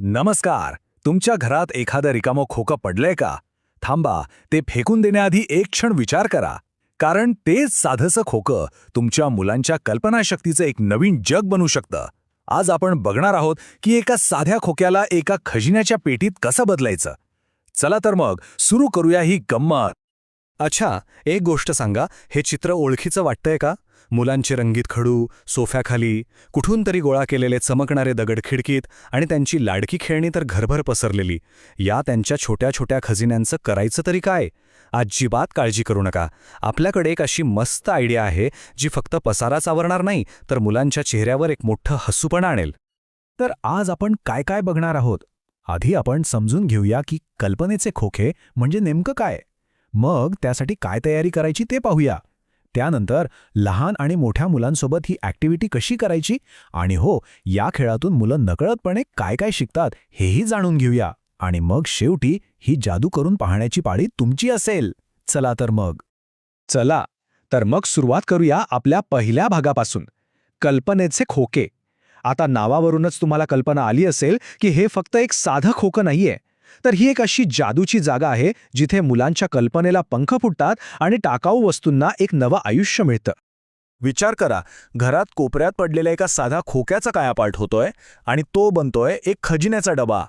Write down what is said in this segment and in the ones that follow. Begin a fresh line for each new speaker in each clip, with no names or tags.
नमस्कार. तुमच्या घरात एखादं रिकामं खोकं पडलंय का? थांबा, ते फेकून देण्याआधी एक क्षण विचार करा. कारण तेच साधंसं खोकं तुमच्या मुलांच्या कल्पनाशक्तीचं एक नवीन जग बनू शकतं. आज आपण बघणार आहोत की एका साध्या खोक्याला एका खजिन्याच्या पेटीत कसं बदलायचं. चला तर मग सुरू करूया ही गंमत.
अच्छा, एक गोष्ट सांगा, हे चित्र ओळखीचं वाटतंय का? मुलांचे रंगीत खडू, सोफ्याखाली, कुठून तरी गोळा केलेले चमकणारे दगड खिडकीत आणि त्यांची लाडकी खेळणी तर घरभर पसरलेली. या त्यांच्या छोट्या छोट्या खजिन्यांचं करायचं तरी काय? अजिबात काळजी करू नका. आपल्याकडे एक अशी मस्त आयडिया आहे जी फक्त पसाराच आवरणार नाही, तर मुलांच्या चेहऱ्यावर एक मोठं हसू पण आणेल.
तर आज आपण काय काय बघणार आहोत. आधी आपण समजून घेऊया की कल्पनेचे खोके म्हणजे नेमकं काय. मग त्यासाठी काय तयारी करायची ते पाहूया. त्यानंतर लहान आणि मोठ्या मुलांसोबत ही ॲक्टिव्हिटी कशी करायची आणि हो, या खेळातून मुलं नकळतपणे काय काय शिकतात हेही जाणून घेऊया. आणि मग शेवटी ही जादू करून पाहण्याची पाळी तुमची असेल. चला तर मग सुरुवात करूया आपल्या पहिल्या भागापासून, कल्पनेचे खोके. आता नावावरूनच तुम्हाला कल्पना आली असेल की हे फक्त एक साधं खोकं नाहीये, तर ही एक अशी जादूची जागा आहे जिथे मुलांच्या कल्पनेला पंख फुटतात आणि टाकाऊ वस्तूंना एक नवं आयुष्य मिळतं. विचार करा, घरात कोपऱ्यात पडलेल्या एका साधा खोक्याचा कायापालट होतोय आणि तो बनतोय एक खजिन्याचा डबा.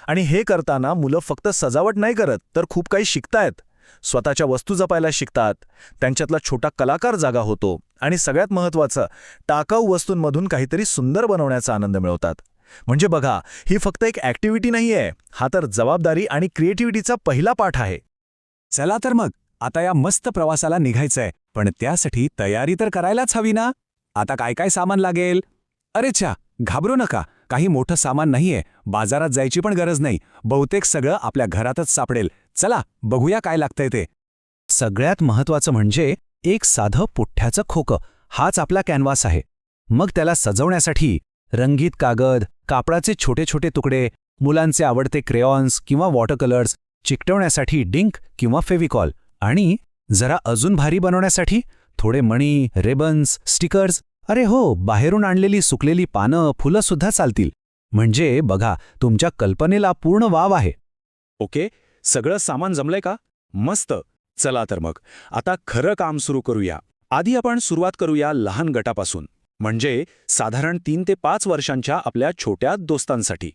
आणि हे करताना मुलं फक्त सजावट नाही करत, तर खूप काही शिकतायत. स्वतःच्या वस्तू जपायला शिकतात, त्यांच्यातला छोटा कलाकार जागा होतो आणि सगळ्यात महत्त्वाचं, टाकाऊ वस्तूंमधून काहीतरी सुंदर बनवण्याचा आनंद मिळवतात. म्हणजे बघा, ही फक्त एक ॲक्टिव्हिटी नाहीये, हा तर जबाबदारी आणि क्रिएटिव्हिटीचा पहिला पाठ आहे. चला तर मग आता या मस्त प्रवासाला निघायचंय, पण त्यासाठी तयारी तर करायलाच हवी ना. आता काय काय सामान लागेल? अरे छा, घाबरू नका, काही मोठं सामान नाहीये, बाजारात जायची पण गरज नाही. बहुतेक सगळं आपल्या घरातच सापडेल. चला बघूया काय लागतंय ते.
सगळ्यात महत्त्वाचं म्हणजे एक साधं पुठ्ठ्याचं खोकं. हाच आपला कॅनव्हास आहे. मग त्याला सजवण्यासाठी रंगीत कागद, कापडाचे छोटे छोटे तुकडे, मुलांचे आवडते क्रेयॉन्स किंवा वॉटर कलर्स, चिकटवण्यासाठी डिंक किंवा फेविकॉल, आणि जरा अजून भारी बनवण्यासाठी थोडे मणी, रिबन्स, स्टिकर्स. अरे हो, बाहेरून आणलेली सुकलेली पानं, फुलं सुद्धा चालतील. म्हणजे बघा, तुमच्या कल्पनेला पूर्ण वाव आहे.
ओके, सगळं सामान जमलंय का? मस्त. चला तर मग आता खरं काम सुरू करूया. आधी आपण सुरुवात करूया लहान गटापासून, म्हणजे साधारण 3 ते 5 वर्षांच्या आपल्या छोट्या दोस्तांसाठी.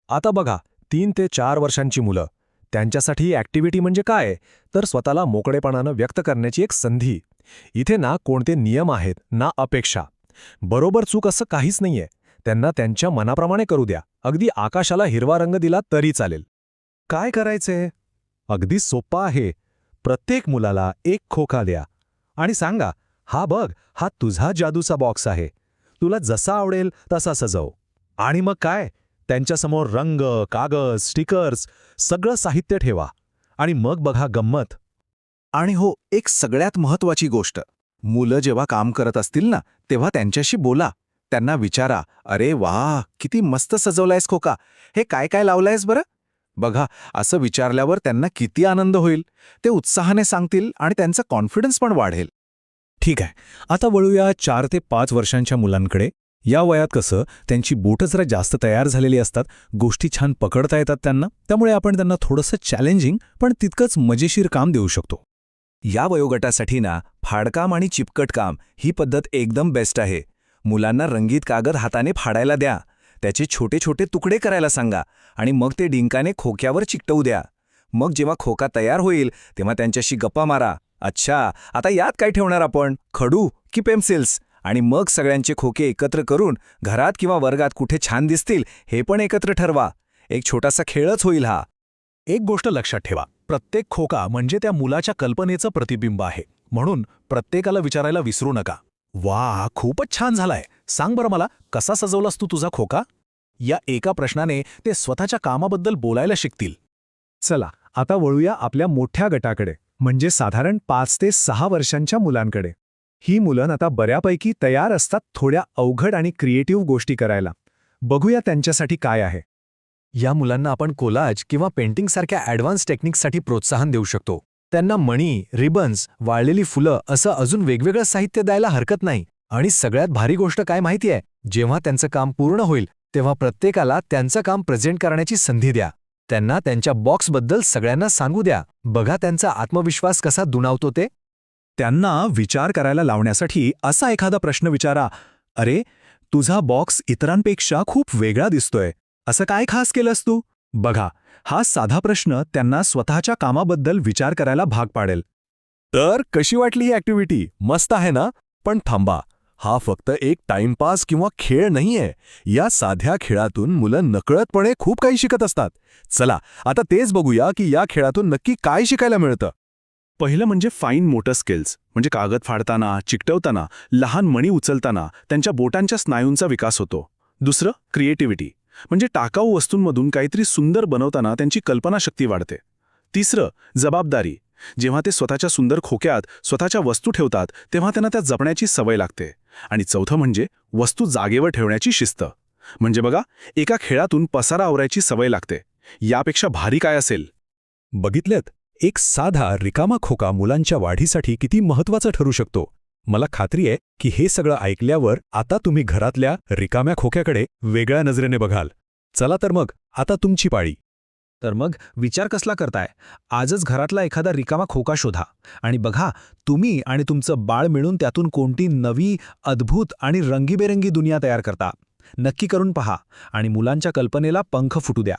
आता बघा, 3 ते 4 वर्षांची मुलं, त्यांच्यासाठी ॲक्टिव्हिटी म्हणजे काय, तर स्वतःला मोकळेपणानं व्यक्त करण्याची एक संधी. इथे ना कोणते नियम आहेत ना अपेक्षा. बरोबर चूक असं काहीच नाहीये. त्यांना त्यांच्या मनाप्रमाणे करू द्या. अगदी आकाशाला हिरवा रंग दिला तरी चालेल. काय करायचंय? अगदी सोपं आहे. प्रत्येक मुलाला एक खोका द्या आणि सांगा, हा बघ, हा तुझा जादूचा बॉक्स आहे. तुला जसा आवडेल तसा सजव. आणि मग काय, त्यांच्यासमोर रंग, कागद, स्टिकर्स, सगळं साहित्य ठेवा. आणि मग बघा गंमत. आणि हो, एक सगळ्यात महत्त्वाची गोष्ट, मुलं जेव्हा काम करत असतील ना, तेव्हा त्यांच्याशी बोला. त्यांना विचारा, अरे वाह, किती मस्त सजवलायस खोका, हे काय काय लावलंयस बरं? बघा, असं विचारल्यावर त्यांना किती आनंद होईल. ते उत्साहाने सांगतील आणि त्यांचा कॉन्फिडन्स पण वाढेल. ठीक आहे, आता वळूया 4 ते 5 वर्षांच्या मुलांकडे. या वयात कसं, त्यांची बोटं जरा जास्त तयार झालेली असतात, गोष्टी छान पकडता येतात त्यांना. त्यामुळे आपण त्यांना थोडंसं चॅलेंजिंग पण तितकंच मजेशीर काम देऊ शकतो. या वयोगटासाठी ना फाडकाम आणि चिपकटकाम ही पद्धत एकदम बेस्ट आहे. मुलांना रंगीत कागद हाताने फाडायला द्या, त्याचे छोटे छोटे तुकडे करायला सांगा आणि मग ते डिंकाने खोक्यावर चिकटवू द्या. मग जेव्हा खोका तयार होईल तेव्हा त्यांच्याशी गप्पा मारा. अच्छा, आता यात काय ठेवणार आपण, खडू की पेन्सिल्स? आणि मग सगळ्यांचे खोके एकत्र करून घरात किंवा वर्गात कुठे छान दिसतील हे पण एकत्र ठरवा. एक छोटासा खेळच होईल हा. एक गोष्ट लक्षात ठेवा, प्रत्येक खोका म्हणजे त्या मुलाच्या कल्पनेचं प्रतिबिंब आहे. म्हणून प्रत्येकाला विचारायला विसरू नका, वा, खूपच छान झालाय, सांग बरं मला, कसा सजवलास तू तुझा खोका? या एका प्रश्नाने ते स्वतःच्या कामाबद्दल बोलायला शिकतील. चला आता वळूया आपल्या मोठ्या गटाकडे, म्हणजे साधारण 5 ते 6 वर्षांच्या मुलांकडे. ही मुलं आता बऱ्यापैकी तयार असतात थोड्या अवघड आणि क्रिएटिव्ह गोष्टी करायला. बघूया त्यांच्यासाठी काय आहे. या मुलांना आपण कोलाज किंवा पेंटिंगसारख्या ॲडव्हान्स टेक्निक्ससाठी प्रोत्साहन देऊ शकतो. त्यांना मणी, रिबन्स, वाळलेली फुलं असं अजून वेगवेगळं साहित्य द्यायला हरकत नाही. आणि सगळ्यात भारी गोष्ट काय माहितीये, जेव्हा त्यांचं काम पूर्ण होईल
तेव्हा प्रत्येकाला त्यांचं काम प्रेझेंट करण्याची संधी द्या. त्यांना त्यांच्या बॉक्सबद्दल सगळ्यांना सांगू द्या. बघा त्यांचा आत्मविश्वास कसा दुणावतो ते.
त्यांना विचार करायला लावण्यासाठी असा एखादा प्रश्न विचारा, अरे तुझा बॉक्स इतरांपेक्षा खूप वेगळा दिसतोय, असं काय खास केलंस तू? बघा, हा साधा प्रश्न त्यांना स्वतःच्या कामाबद्दल विचार करायला भाग पाडेल.
तर कशी वाटली ही ॲक्टिव्हिटी? मस्त आहे ना? पण थांबा, हा फक्त एक टाइमपास किंवा खेळ नाहीये. या साध्या खेळातून मुलं नकळतपणे खूप काही शिकत असतात. चला आता तेच बघूया की या खेळातून नक्की काय शिकायला मिळतं.
पहिलं म्हणजे फाईन मोटर स्किल्स, म्हणजे कागद फाडताना, चिकटवताना, लहान मणी उचलताना त्यांच्या बोटांच्या स्नायूंचा विकास होतो. दुसरं क्रिएटिव्हिटी, म्हणजे टाकाऊ वस्तूंमधून काहीतरी सुंदर बनवताना त्यांची कल्पनाशक्ती वाढते. तिसरं जबाबदारी, जेव्हा ते स्वतःच्या सुंदर खोक्यात स्वतःच्या वस्तू ठेवतात तेव्हा त्यांना त्या जपण्याची सवय लागते. आणि चौथं म्हणजे वस्तू जागेवर ठेवण्याची शिस्त. म्हणजे बघा, एका खेळातून पसारा आवरायची सवय लागते. यापेक्षा भारी काय असेल?
बघितलेत, एक साधा रिकामा खोका मुलांच्या वाढीसाठी किती महत्वाचा ठरू शकतो. मला खात्री आहे की हे सगळं ऐकल्यावर आता तुम्ही घरातल्या रिकाम्या खोक्याकडे वेगळ्या नजरेने बघाल. चला तर मग, आता तुमची पाळी.
तर मग विचार कसला करताय? आजच घरातला एखादा रिकामा खोका शोधा आणि बघा तुम्ही आणि तुमचं बाळ मिळून त्यातून कोणती नवी, अद्भुत आणि रंगीबेरंगी दुनिया तयार करता. नक्की करून पहा आणि मुलांच्या कल्पनेला पंख फुटू द्या.